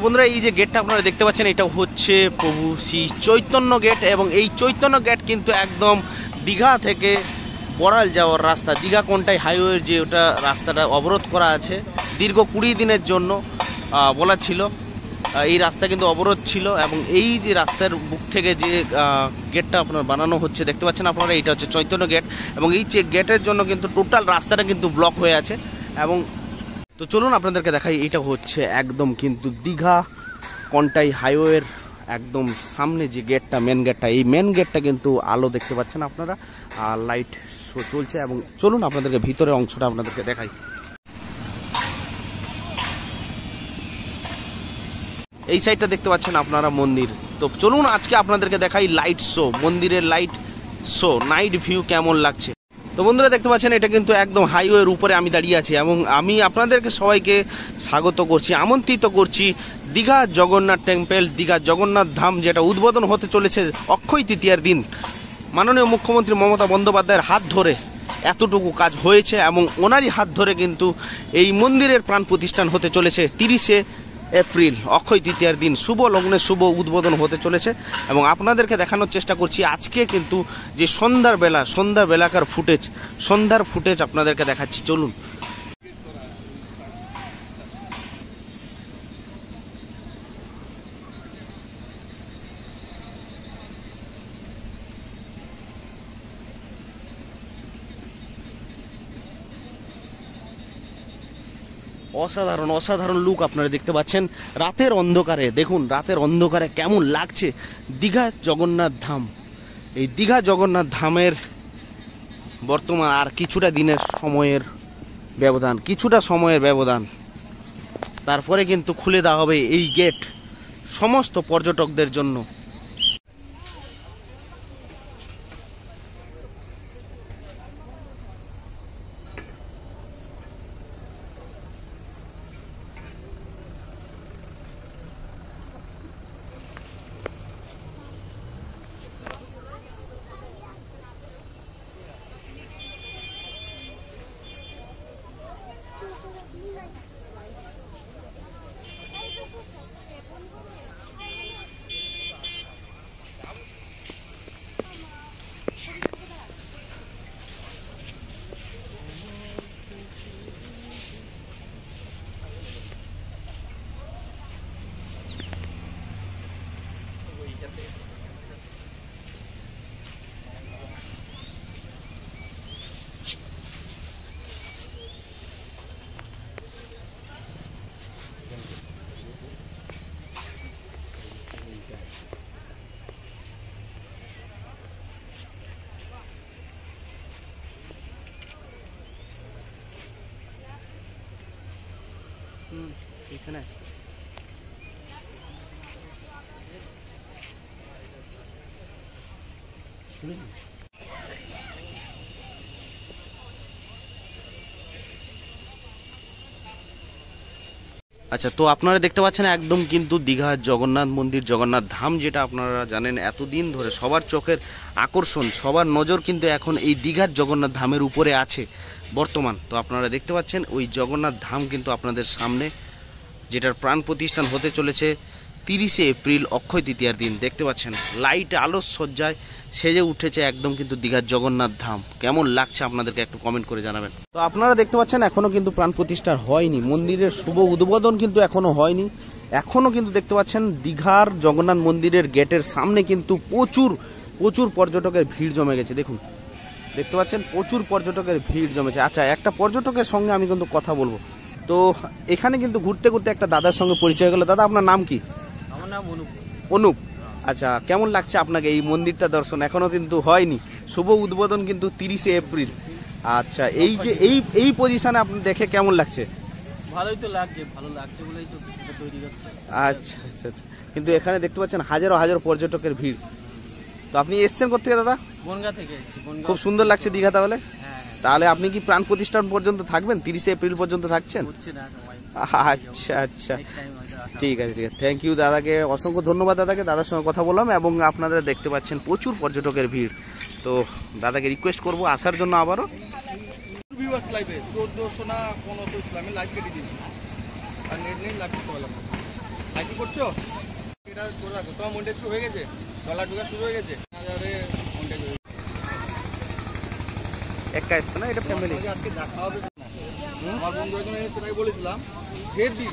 বন্ধুরা এই যে গেটটা আপনারা দেখতে পাচ্ছেন এটা হচ্ছে প্রভু শ্রী চৈতন্য গেট, এবং এই চৈতন্য গেট কিন্তু একদম দীঘা থেকে বড়াল যাওয়ার রাস্তা, দীঘা কোনটাই হাইওয়ের যে ওটা রাস্তাটা অবরোধ করা আছে দীর্ঘ 20 দিনের জন্য বলা ছিল, এই রাস্তা কিন্তু অবরোধ ছিল। এবং এই যে রাস্তার বুক থেকে যে গেটটা আপনার বানানো হচ্ছে দেখতে পাচ্ছেন আপনারা, এটা হচ্ছে চৈতন্য গেট, এবং এই গেটের জন্য কিন্তু টোটাল রাস্তাটা কিন্তু ব্লক হয়ে আছে। এবং তো চলুন আপনাদেরকে দেখাই, এটা হচ্ছে একদম কিন্তু দীঘা কোনটাই হাইওয়ের একদম সামনে যে গেটটা, মেন গেটটা, এই মেন গেটটা কিন্তু আলো দেখতে পাচ্ছেন আপনারা, আর লাইট শো চলছে। এবং চলুন আপনাদেরকে ভিতরের অংশটা আপনাদেরকে দেখাই। এই সাইডটা দেখতে পাচ্ছেন আপনারা মন্দির। তো চলুন আজকে আপনাদেরকে দেখাই লাইট শো, মন্দিরের লাইট শো, নাইট ভিউ কেমন লাগছে। তো বন্ধুরা দেখতে পাচ্ছেন এটা কিন্তু একদম হাইওয়ের উপরে আমি দাঁড়িয়ে আছি, এবং আমি আপনাদেরকে সবাইকে স্বাগত করছি, আমন্ত্রিত করছি দীঘা জগন্নাথ টেম্পল, দীঘা জগন্নাথ ধাম, যেটা উদ্বোধন হতে চলেছে অক্ষয় তৃতীয়ার দিন। মাননীয় মুখ্যমন্ত্রী মমতা বন্দ্যোপাধ্যায়ের হাত ধরে এতটুকু কাজ হয়েছে, এবং ওনারই হাত ধরে কিন্তু এই মন্দিরের প্রাণ প্রতিষ্ঠান হতে চলেছে 30শে এপ্রিল, অক্ষয় তৃতীয়ার দিন শুভ লগ্নে শুভ উদ্বোধন হতে চলেছে। এবং আপনাদেরকে দেখানোর চেষ্টা করছি আজকে কিন্তু যে সন্ধ্যার বেলাকার ফুটেজ, সন্ধ্যার ফুটেজ আপনাদেরকে দেখাচ্ছি, চলুন। অসাধারণ অসাধারণ লুক আপনারা দেখতে পাচ্ছেন রাতের অন্ধকারে। দেখুন রাতের অন্ধকারে কেমন লাগছে দীঘা জগন্নাথ ধাম। এই দীঘা জগন্নাথ ধামের বর্তমান আর কিছুটা দিনের সময়ের ব্যবধান, কিছুটা সময়ের ব্যবধান, তারপরে কিন্তু খুলে দেওয়া হবে এই গেট সমস্ত পর্যটকদের জন্য। এখানে আচ্ছা, তো আপনারা দেখতে পাচ্ছেন একদম কিন্তু দীঘা জগন্নাথ মন্দির, জগন্নাথ ধাম, যেটা আপনারা জানেন এতদিন ধরে সবার চোখের আকর্ষণ, সবার নজর কিন্তু এখন এই দীঘার জগন্নাথ ধামের উপরে আছে বর্তমান। তো আপনারা দেখতে পাচ্ছেন ওই জগন্নাথ ধাম কিন্তু আপনাদের সামনে, যেটার প্রাণ প্রতিষ্ঠান হতে চলেছে 30শে এপ্রিল অক্ষয় তৃতীয়ার দিন। দেখতে পাচ্ছেন লাইট আলোর সজ্জায় সেজে উঠেছে একদম কিন্তু দীঘার জগন্নাথ ধাম। কেমন লাগছে আপনাদেরকে একটু কমেন্ট করে জানাবেন। তো আপনারা দেখতে পাচ্ছেন এখনো কিন্তু প্রাণ প্রতিষ্ঠা হয়নি, মন্দিরের শুভ উদ্বোধন কিন্তু এখনো হয়নি। এখনো কিন্তু দেখতে পাচ্ছেন দীঘার জগন্নাথ মন্দিরের গেটের সামনে কিন্তু প্রচুর প্রচুর পর্যটকের ভিড় জমে গেছে। দেখুন দেখতে পাচ্ছেন প্রচুর পর্যটকের ভিড় জমেছে। আচ্ছা, একটা পর্যটকের সঙ্গে আমি কিন্তু কথা বলবো। তো এখানে কিন্তু ঘুরতে ঘুরতে একটা দাদার সঙ্গে পরিচয় গেল। দাদা আপনার নাম কি? আমার নাম অনুপ। অনুপ, আচ্ছা কেমন লাগছে আপনাকে এই মন্দিরটা দর্শন? এখনো কিন্তু হয়নি, শুভ উদ্বোধন কিন্তু 30শে এপ্রিল। আচ্ছা, এই যে এই পজিশনে আপনি দেখে কেমন লাগছে? ভালোই তো লাগছে, ভালো লাগছে বলেই তো তৈরি হচ্ছে। আচ্ছা আচ্ছা আচ্ছা, কিন্তু এখানে দেখতে পাচ্ছেন হাজারো হাজারো পর্যটকের ভিড়। তো আপনি এসছেন কোথা থেকে দাদা? বনগাঁ থেকে। খুব সুন্দর লাগছে দীঘা। তাহলে তাহলে আপনি কি প্রাণ প্রতিষ্ঠান পর্যন্ত থাকবেন? 30শে এপ্রিল পর্যন্ত থাকছেন? আচ্ছা আচ্ছা, ঠিক আছে ঠিক আছে, থ্যাংক ইউ দাদাকে, অসংখ্য ধন্যবাদ দাদাকে। দাদার সঙ্গে কথা বললাম এবং আপনারা দেখতে পাচ্ছেন প্রচুর পর্যটকের ভিড়। তো দাদাকে রিকোয়েস্ট করবো আসার জন্য আবারও। আর কি করছো? এটা করে রাখো। তোমার মন্টেজ কি হয়ে গেছে? ডলার ঢোকা শুরু হয়ে গেছে? হাজারে মন্টেজ হয়ে গেছে। একা এসছে না, এটা ফ্যামিলি। আজকে দেখা হবে না। আমার বন্ধু একজন এসে সেটাই বলেছিলাম, হেভি